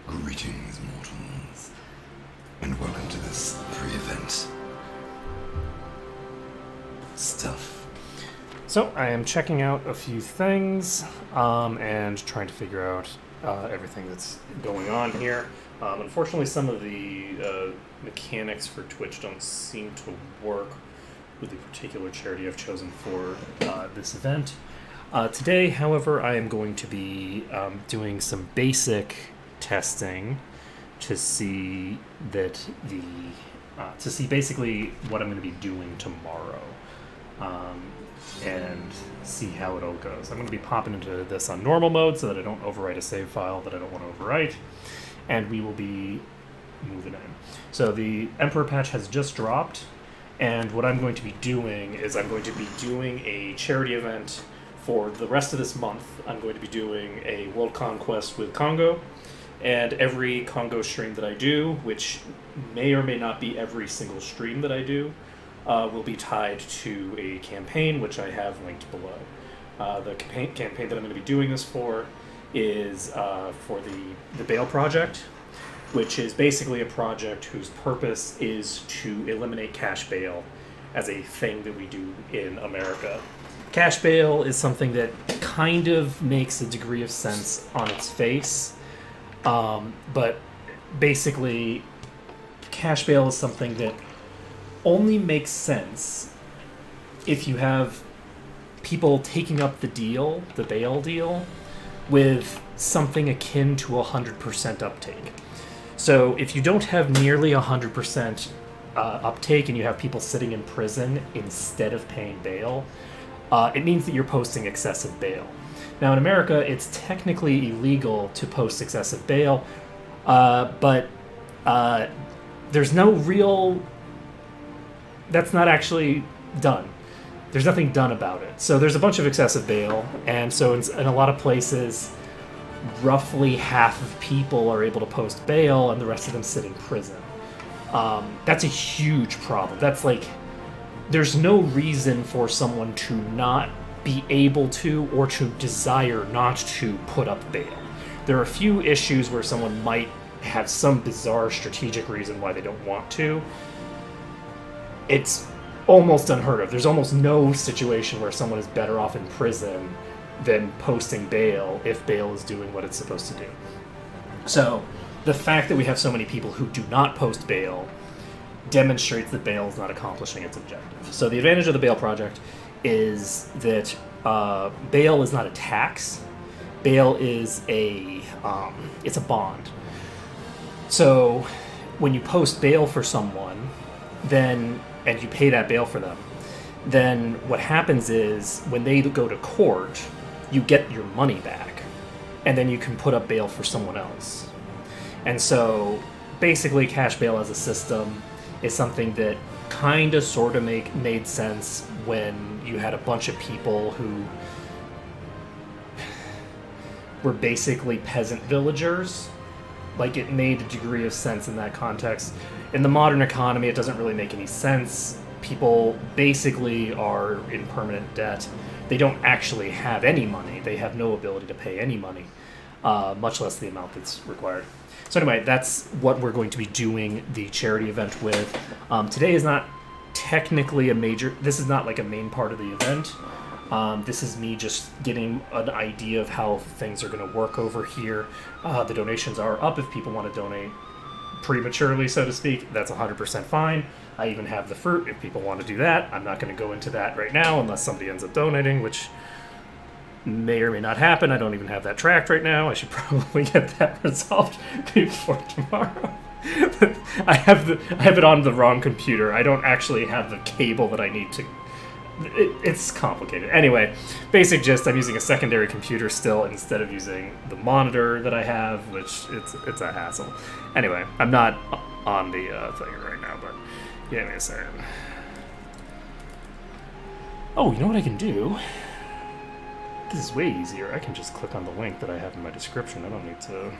Greetings, mortals, and welcome to this pre-event stuff. So I am checking out a few things and trying to figure out everything that's going on here. Unfortunately, some of the mechanics for Twitch don't seem to work with the particular charity I've chosen for this event. Today, however, I am going to be doing some basic testing to see that to see basically what I'm going to be doing tomorrow, and see how it all goes. I'm going to be popping into this on normal mode so that I don't overwrite a save file that I don't want to overwrite, and we will be moving in. So the Emperor patch has just dropped, and what I'm going to be doing is I'm going to be doing a charity event for the rest of this month. I'm going to be doing a World Conquest with Congo. And every Congo stream that I do, which may or may not be every single stream that I do, will be tied to a campaign, which I have linked below. The campaign that I'm going to be doing this for is for the Bail Project, which is basically a project whose purpose is to eliminate cash bail as a thing that we do in America. Cash bail is something that kind of makes a degree of sense on its face. But basically, cash bail is something that only makes sense if you have people taking up the deal, the bail deal, with something akin to 100% uptake. So if you don't have nearly 100% uptake and you have people sitting in prison instead of paying bail, it means that you're posting excessive bail. Now, in America, it's technically illegal to post excessive bail, but there's no real... That's not actually done. There's nothing done about it. So there's a bunch of excessive bail, and so in a lot of places, roughly half of people are able to post bail, and the rest of them sit in prison. That's a huge problem. That's like... There's no reason for someone to not be able to or to desire not to put up bail. There are a few issues where someone might have some bizarre strategic reason why they don't want to. It's almost unheard of. There's almost no situation where someone is better off in prison than posting bail if bail is doing what it's supposed to do. So the fact that we have so many people who do not post bail demonstrates that bail is not accomplishing its objective. So the advantage of the Bail Project is that bail is not a tax. Bail is it's a bond. So when you post bail for someone, then and you pay that bail for them, then what happens is when they go to court, you get your money back, and then you can put up bail for someone else. And so basically cash bail as a system is something that kind of sort of made sense when you had a bunch of people who were basically peasant villagers. Like, it made a degree of sense in that context. In the modern economy, it doesn't really make any sense. People basically are in permanent debt. They don't actually have any money. They have no ability to pay any money, much less the amount that's required. So anyway, that's what we're going to be doing the charity event with. Today is not technically this is not like a main part of the event. This is me just getting an idea of how things are going to work over here. The donations are up if people want to donate prematurely, so to speak. That's 100% fine. I even have the fruit if people want to do that. I'm not going to go into that right now unless somebody ends up donating, which may or may not happen. I don't even have that tracked right now. I should probably get that resolved before tomorrow. I have it on the wrong computer. I don't actually have the cable that I need to... It's complicated. Anyway, basic gist, I'm using a secondary computer still instead of using the monitor that I have, which it's a hassle. Anyway, I'm not on the thing right now, but give me a second. Oh, you know what I can do? This is way easier. I can just click on the link that I have in my description. I don't need to...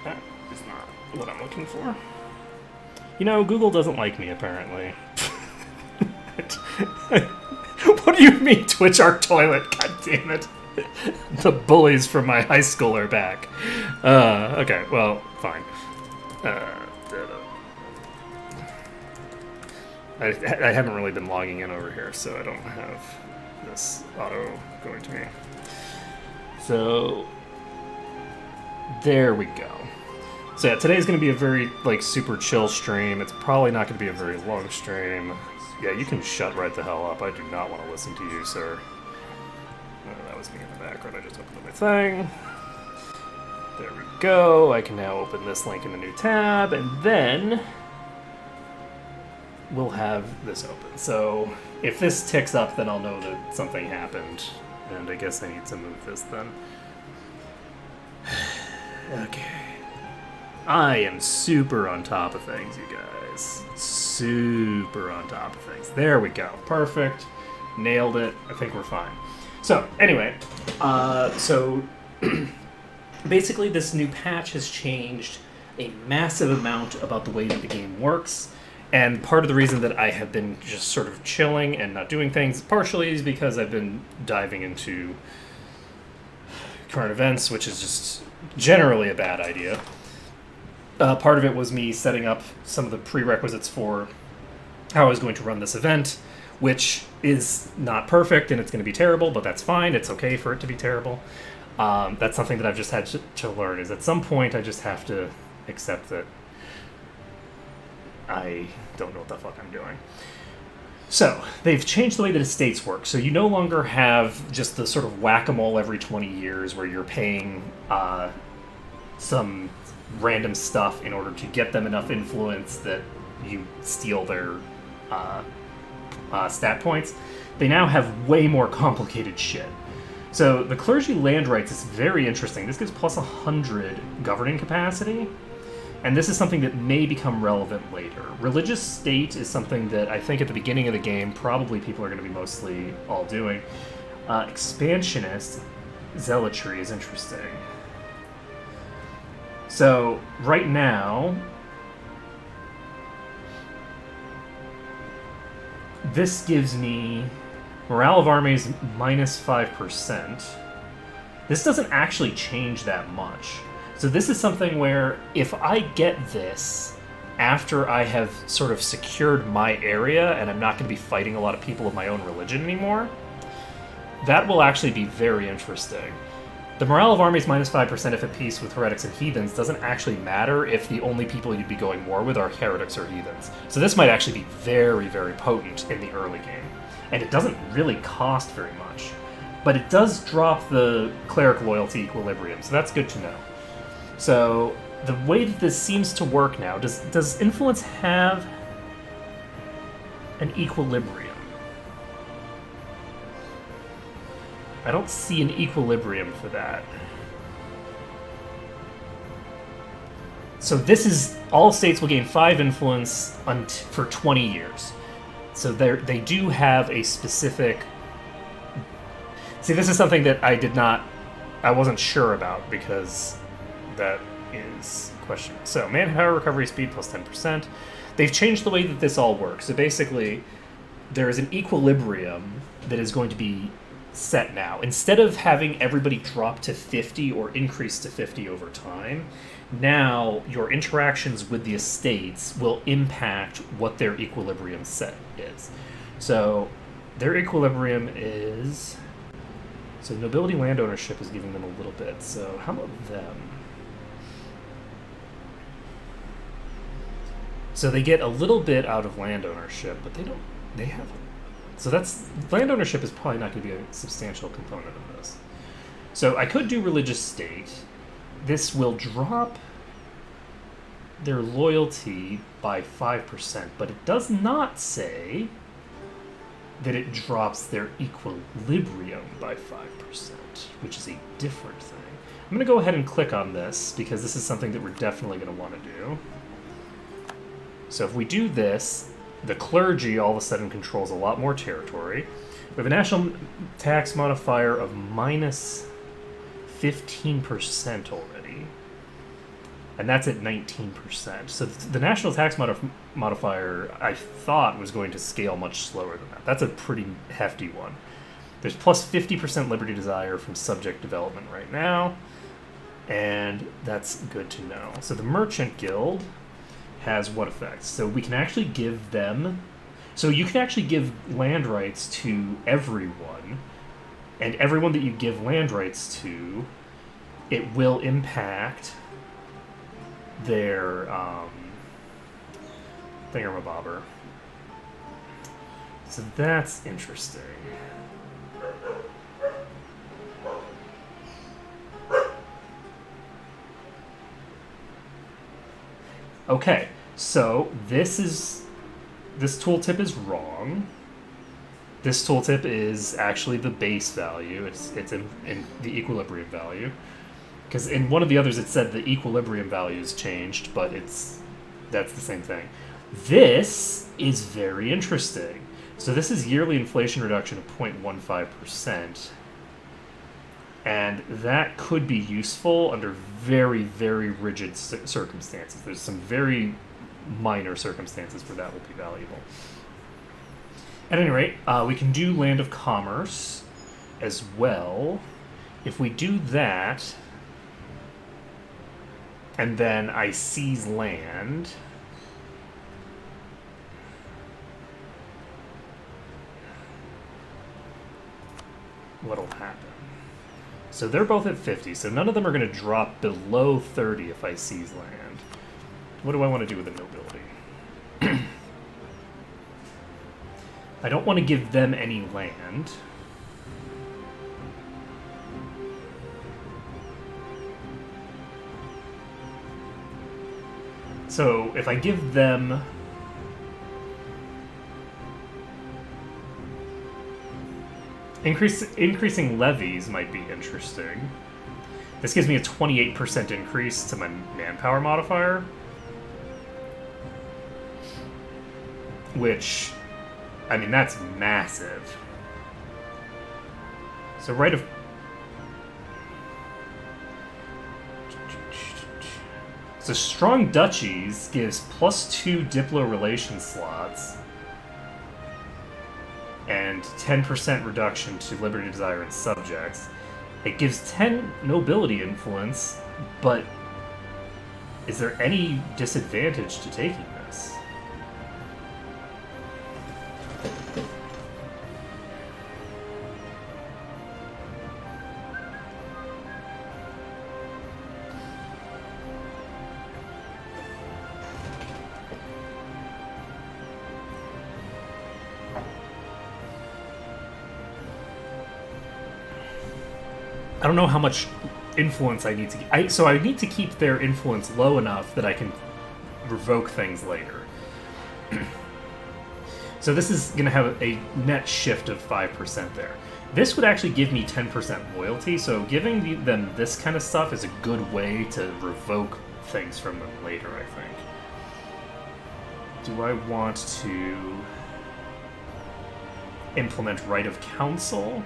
That is not what I'm looking for. You know, Google doesn't like me, apparently. What do you mean, Twitch our toilet? God damn it. The bullies from my high school are back. Okay, well, fine. I haven't really been logging in over here, so I don't have this auto going to me. So, there we go. So yeah, today's going to be a very, super chill stream. It's probably not going to be a very long stream. Yeah, you can shut right the hell up. I do not want to listen to you, sir. That was me in the background. I just opened up my thing. There we go. I can now open this link in the new tab, and then we'll have this open. So if this ticks up, then I'll know that something happened, and I guess I need to move this then. Okay. I am super on top of things, you guys. Super on top of things. There we go. Perfect. Nailed it. I think we're fine. So, anyway. Basically this new patch has changed a massive amount about the way that the game works. And part of the reason that I have been just sort of chilling and not doing things, partially is because I've been diving into current events, which is just generally a bad idea. Part of it was me setting up some of the prerequisites for how I was going to run this event, which is not perfect and it's going to be terrible, but that's fine. It's okay for it to be terrible. That's something that I've just had to learn, is at some point I just have to accept that I don't know what the fuck I'm doing. So, they've changed the way that estates work. So you no longer have just the sort of whack-a-mole every 20 years where you're paying some random stuff in order to get them enough influence that you steal their stat points. They now have way more complicated shit. So the clergy land rights is very interesting. This gives plus 100 governing capacity, and this is something that may become relevant later. Religious state is something that I think at the beginning of the game probably people are going to be mostly all doing. Expansionist zealotry is interesting. So right now, this gives me morale of armies minus 5%. This doesn't actually change that much. So this is something where if I get this after I have sort of secured my area and I'm not going to be fighting a lot of people of my own religion anymore, that will actually be very interesting. The morale of armies minus 5% if at peace with heretics and heathens doesn't actually matter if the only people you'd be going war with are heretics or heathens. So this might actually be very, very potent in the early game. And it doesn't really cost very much. But it does drop the cleric loyalty equilibrium, so that's good to know. So the way that this seems to work now, does influence have an equilibrium? I don't see an equilibrium for that. So this is, all states will gain 5 influence for 20 years. So they do have a specific... See, this is something that I wasn't sure about, because that is a question. So, manpower recovery speed plus 10%. They've changed the way that this all works. So basically, there is an equilibrium that is going to be set now. Instead of having everybody drop to 50 or increase to 50 over time, now your interactions with the estates will impact what their equilibrium set is. So their equilibrium is... So nobility land ownership is giving them a little bit. So how about them? So they get a little bit out of land ownership, but they have... So that's... Land ownership is probably not going to be a substantial component of this. So I could do religious state. This will drop their loyalty by 5%, but it does not say that it drops their equilibrium by 5%, which is a different thing. I'm going to go ahead and click on this, because this is something that we're definitely going to want to do. So if we do this, the clergy all of a sudden controls a lot more territory. We have a national tax modifier of minus 15% already. and that's at 19%. So the national tax modifier, I thought, was going to scale much slower than that. That's a pretty hefty one. There's plus 50% liberty desire from subject development right now, and that's good to know. So the Merchant Guild has what effects? So we can actually give them... So you can actually give land rights to everyone, and everyone that you give land rights to, it will impact their thingamabobber. So that's interesting. Okay, so this tooltip is wrong. This tooltip is actually the base value. It's in the equilibrium value. Because in one of the others it said the equilibrium value is changed, but that's the same thing. This is very interesting. So this is yearly inflation reduction of 0.15%. And that could be useful under very, very rigid circumstances. There's some very minor circumstances where that will be valuable. At any rate, we can do Land of Commerce as well. If we do that, and then I seize land, what'll happen? So they're both at 50, so none of them are going to drop below 30 if I seize land. What do I want to do with the nobility? I don't want to give them any land. So if I give them... Increasing levies might be interesting. This gives me a 28% increase to my manpower modifier, which, I mean, that's massive. So right of... So strong duchies gives +2 diplo relation slots and 10% reduction to liberty desire and subjects. It gives 10 nobility influence, but is there any disadvantage to taking this? I don't know how much influence I need to... So I need to keep their influence low enough that I can revoke things later. So this is going to have a net shift of 5% there. This would actually give me 10% loyalty, so giving them this kind of stuff is a good way to revoke things from them later, I think. Do I want to implement Right of Council?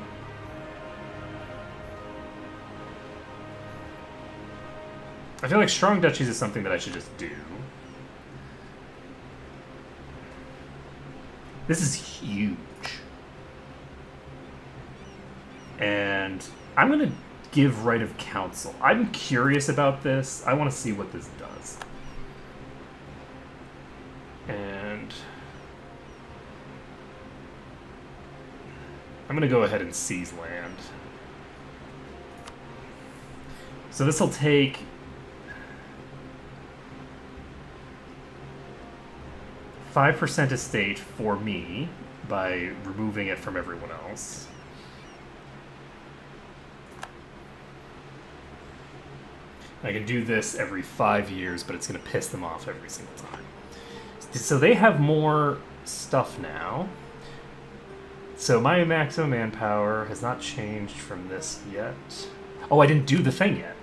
I feel like strong duchies is something that I should just do. This is huge. And I'm going to give Right of Council. I'm curious about this. I want to see what this does. And I'm going to go ahead and seize land. So this will take... 5% estate for me by removing it from everyone else. I can do this every 5 years, but it's going to piss them off every single time. So they have more stuff now. So my maximum manpower has not changed from this yet. Oh, I didn't do the thing yet.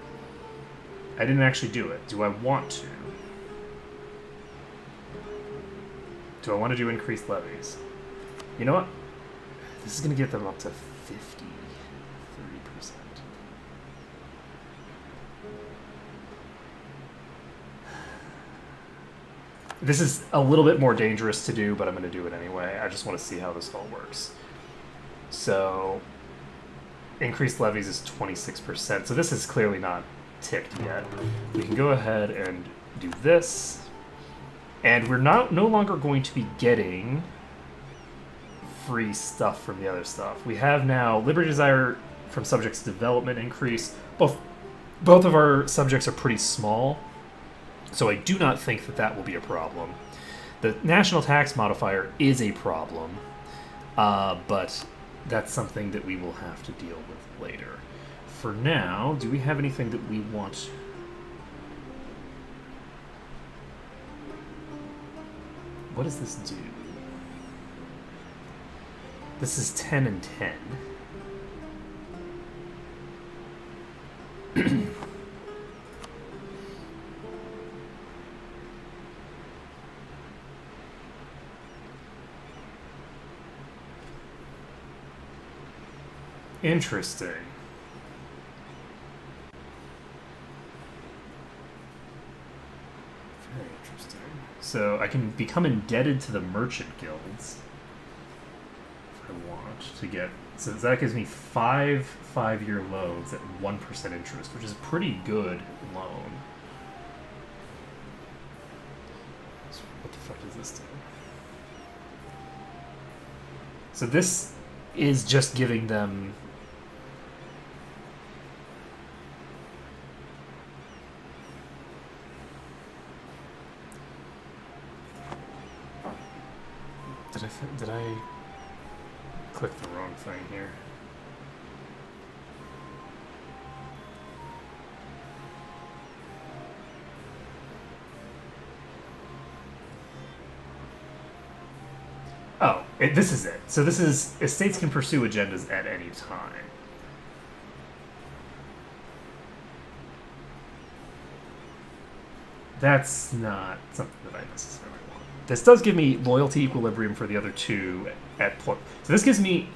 I didn't actually do it. Do I want to? Do I want to do increased levies? You know what? This is going to get them up to 50. 30%. This is a little bit more dangerous to do, but I'm going to do it anyway. I just want to see how this all works. So, increased levies is 26%. So this is clearly not ticked yet. We can go ahead and do this. And we're no longer going to be getting free stuff from the other stuff. We have now Liberty Desire from subjects development increase. Both of our subjects are pretty small, so I do not think that that will be a problem. The national tax modifier is a problem, but that's something that we will have to deal with later. For now, do we have anything that we want? What does this do? This is 10 and 10. Interesting. Very interesting. So I can become indebted to the merchant guilds if I want to get. So that gives me 5-year loans at 1% interest, which is a pretty good loan. So what the fuck does this do? So this is just giving them. Did I click the wrong thing here? Oh, this is it. So this is estates can pursue agendas at any time. That's not something that I necessarily want. This does give me loyalty equilibrium for the other two at point. So this gives me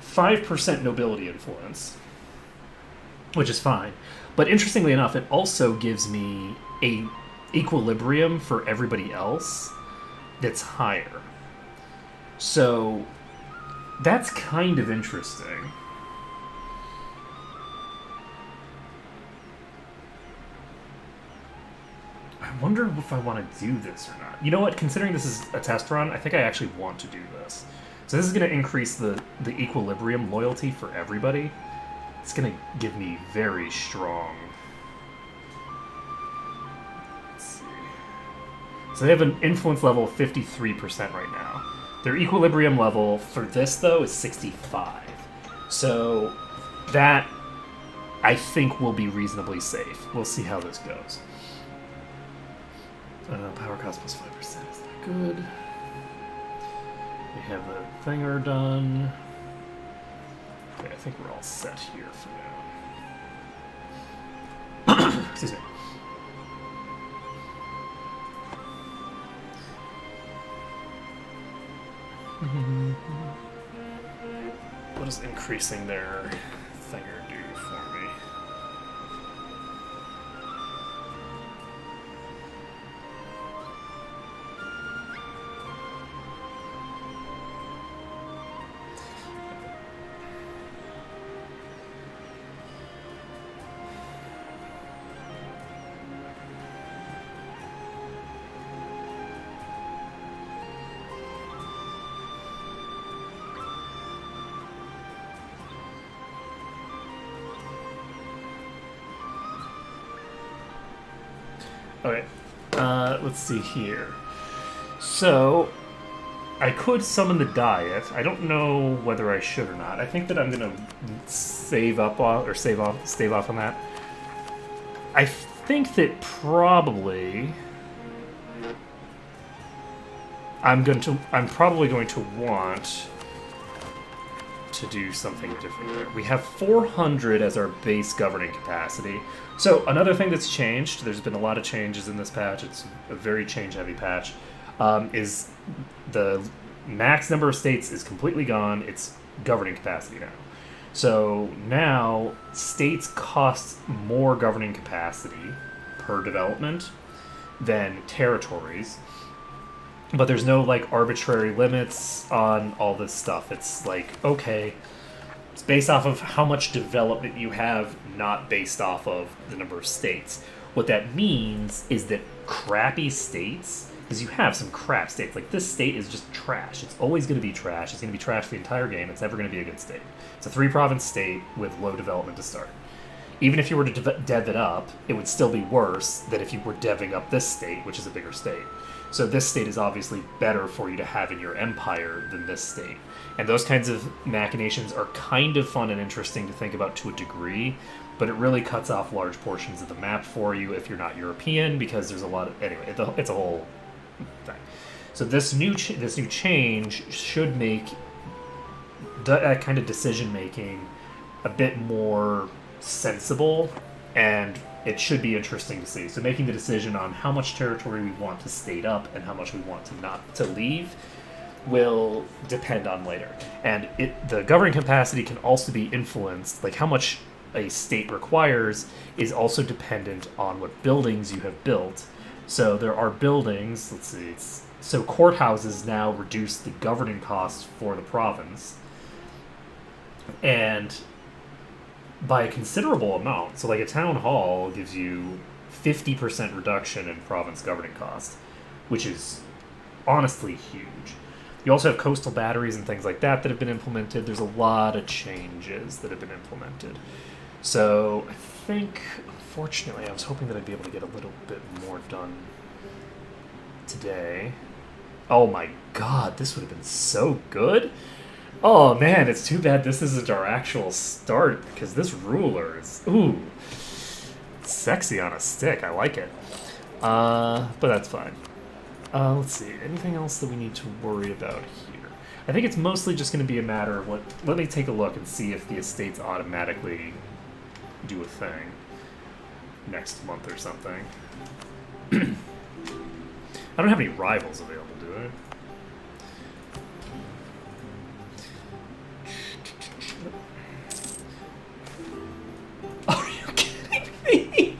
5% nobility influence, which is fine. But interestingly enough, it also gives me a equilibrium for everybody else that's higher. So that's kind of interesting. I wonder if I want to do this or not. You know what? Considering this is a test run, I think I actually want to do this. So this is going to increase the equilibrium loyalty for everybody. It's going to give me very strong. Let's see. So they have an influence level of 53% right now. Their equilibrium level for this, though, is 65. So that, I think, will be reasonably safe. We'll see how this goes. Power cost plus 5%. Is that good? We have the thinger done. Okay, I think we're all set here for now. Excuse me. What does increasing their thinger do for me? Okay, let's see here. So, I could summon the Diet. I don't know whether I should or not. I think that I'm gonna stave off on that. I think that probably I'm probably going to want to do something different there. We have 400 as our base governing capacity. So another thing that's changed, there's been a lot of changes in this patch, it's a very change-heavy patch, is the max number of states is completely gone, it's governing capacity now. So now, states cost more governing capacity per development than territories, but there's no like arbitrary limits on all this stuff. It's like, okay, it's based off of how much development you have, not based off of the number of states. What that means is that crappy states, because you have some crap states, like this state is just trash. It's always going to be trash. It's going to be trash the entire game. It's never going to be a good state. It's a 3-province state with low development to start. Even if you were to dev it up, it would still be worse than if you were deving up this state, which is a bigger state. So this state is obviously better for you to have in your empire than this state. And those kinds of machinations are kind of fun and interesting to think about to a degree, but it really cuts off large portions of the map for you if you're not European, because there's a lot of... Anyway, it's a whole thing. So this new change should make that kind of decision-making a bit more sensible, and it should be interesting to see. So making the decision on how much territory we want to state up and how much we want to not to leave will depend on later. And the governing capacity can also be influenced, like how much a state requires is also dependent on what buildings you have built. So there are buildings, let's see, so courthouses now reduce the governing costs for the province, and by a considerable amount. So like a town hall gives you 50% reduction in province governing cost, which is honestly huge. You also have coastal batteries and things like that have been implemented. There's a lot of changes that have been implemented. So I think, unfortunately, I was hoping that I'd be able to get a little bit more done today. Oh my god, this would have been so good. Oh man, it's too bad this isn't our actual start, because this ruler is, ooh, sexy on a stick. I like it. But that's fine. Let's see, anything else that we need to worry about here? I think it's mostly just going to be a matter of let me take a look and see if the estates automatically do a thing next month or something. I don't have any rivals available, do I? Are you kidding me?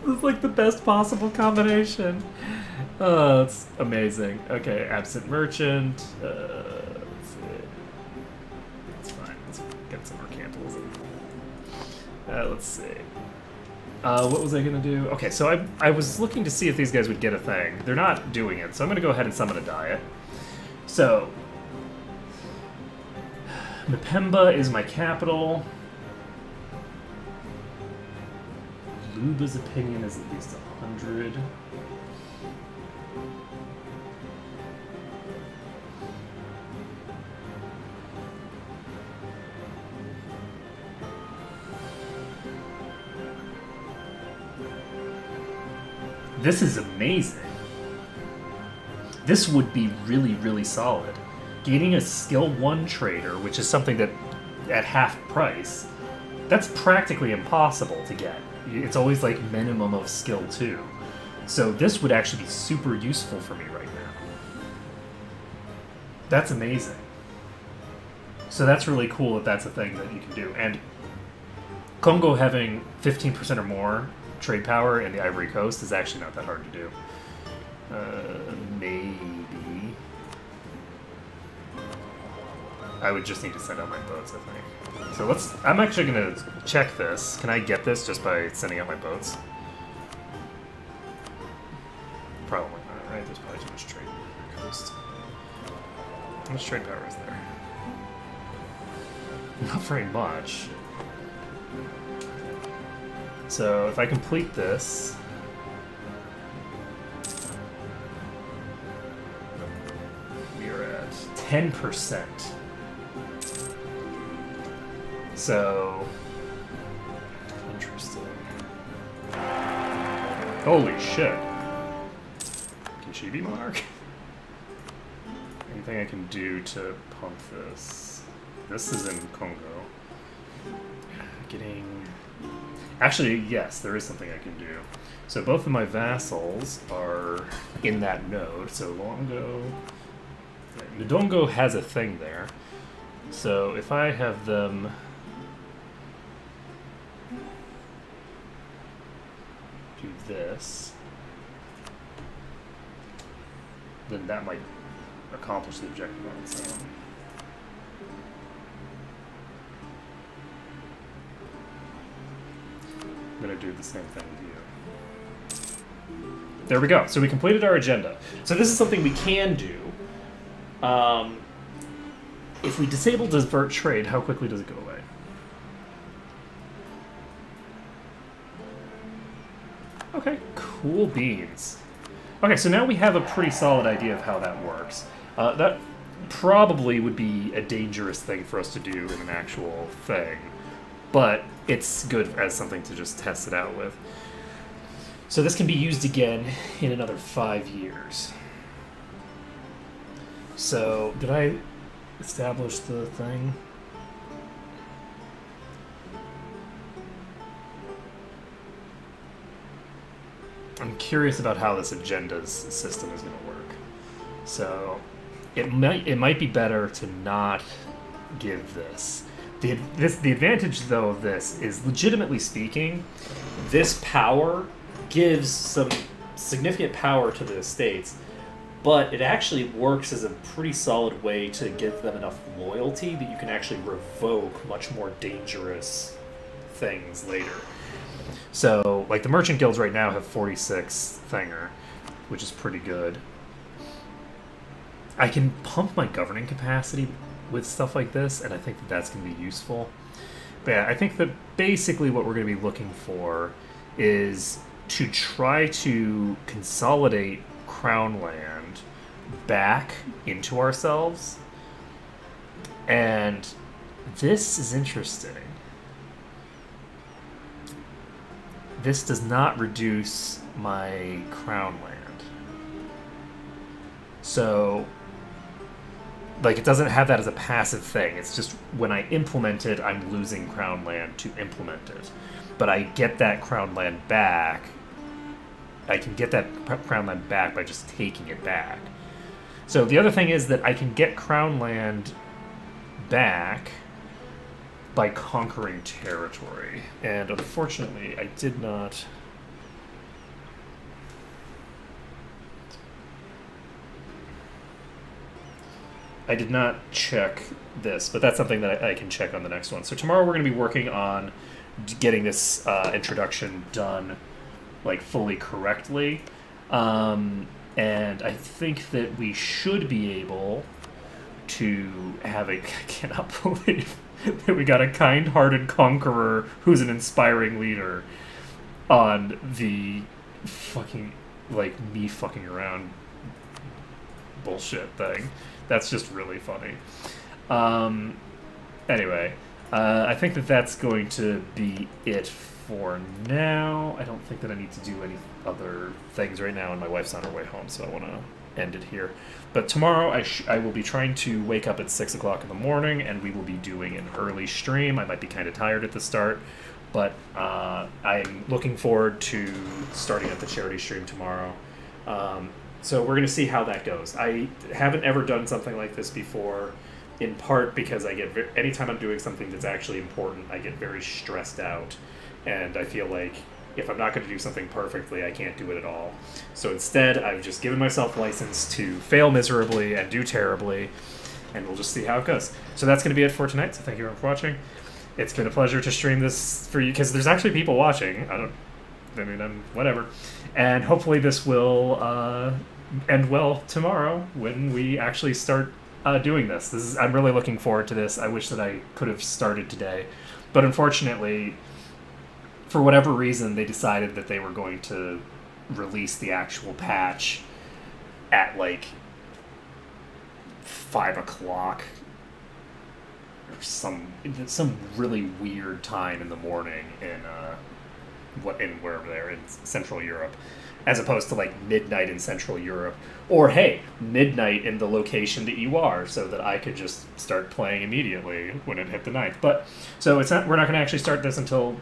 This is like the best possible combination. Oh, it's amazing. Okay, absent merchant. Let's see. It's fine. Let's get some mercantiles. Let's see. What was I going to do? Okay, so I was looking to see if these guys would get a thing. They're not doing it, so I'm going to go ahead and summon a diet. So, Mpemba is my capital. Luba's opinion is at least 100. This is amazing. This would be really, really solid. Gaining a skill 1 trader, which is something that at half price, that's practically impossible to get. It's always like minimum of skill 2. So this would actually be super useful for me right now. That's amazing. So that's really cool that that's a thing that you can do. And Congo having 15% or more trade power in the Ivory Coast is actually not that hard to do. Maybe I would just need to send out my boats, I think. So I'm actually gonna check this. Can I get this just by sending out my boats? Probably not, right? There's probably too much trade in the Ivory Coast. How much trade power is there? Not very much. So if I complete this, we are at 10%. So interesting. Holy shit. Can she be monarch? Anything I can do to pump this? This is in Congo. Getting... Actually, yes, there is something I can do. So both of my vassals are in that node. So Longo... Ndongo has a thing there. So if I have them... do this... then that might accomplish the objective on its own. I'm going to do the same thing with you. There we go. So we completed our agenda. So this is something we can do. If we disable divert trade, how quickly does it go away? Okay, cool beans. Okay, so now we have a pretty solid idea of how that works. That probably would be a dangerous thing for us to do in an actual thing, but it's good as something to just test it out with. So this can be used again in another 5 years. So, did I establish the thing? I'm curious about how this agendas system is going to work. So, it might be better to not give this. The advantage, though, of this is, legitimately speaking, this power gives some significant power to the estates, but it actually works as a pretty solid way to give them enough loyalty that you can actually revoke much more dangerous things later. So, like, the merchant guilds right now have 46 thinger, which is pretty good. I can pump my governing capacity with stuff like this, and I think that that's going to be useful. But yeah, I think that basically what we're going to be looking for is to try to consolidate crown land back into ourselves. And this is interesting. This does not reduce my crown land. So, like, it doesn't have that as a passive thing. It's just when I implement it, I'm losing crown land to implement it. But I get that crown land back. I can get that crown land back by just taking it back. So the other thing is that I can get crown land back by conquering territory. And unfortunately, I did not... check this, but that's something that I can check on the next one. So tomorrow we're going to be working on getting this introduction done, like, fully correctly. And I think that we should be able to have a... I cannot believe that we got a kind-hearted conqueror who's an inspiring leader on the fucking, like, me fucking around bullshit thing. That's just really funny. Anyway, I think that that's going to be it for now. I don't think that I need to do any other things right now, and my wife's on her way home, so I want to end it here. But tomorrow I will be trying to wake up at 6 o'clock in the morning, and we will be doing an early stream. I might be kind of tired at the start, but I'm looking forward to starting at the charity stream tomorrow. So we're going to see how that goes. I haven't ever done something like this before, in part because I get anytime I'm doing something that's actually important, I get very stressed out, and I feel like if I'm not going to do something perfectly, I can't do it at all. So instead, I've just given myself license to fail miserably and do terribly, and we'll just see how it goes. So that's going to be it for tonight, so thank you everyone for watching. It's been a pleasure to stream this for you, because there's actually people watching. I'm whatever. And hopefully this will end well tomorrow when we actually start doing this. I'm really looking forward to this. I wish that I could have started today. But unfortunately, for whatever reason, they decided that they were going to release the actual patch at, like, 5 o'clock or some really weird time in the morning in wherever they're in Central Europe, as opposed to, like, midnight in Central Europe, or hey, midnight in the location that you are, so that I could just start playing immediately when it hit the ninth. But so we're not going to actually start this until the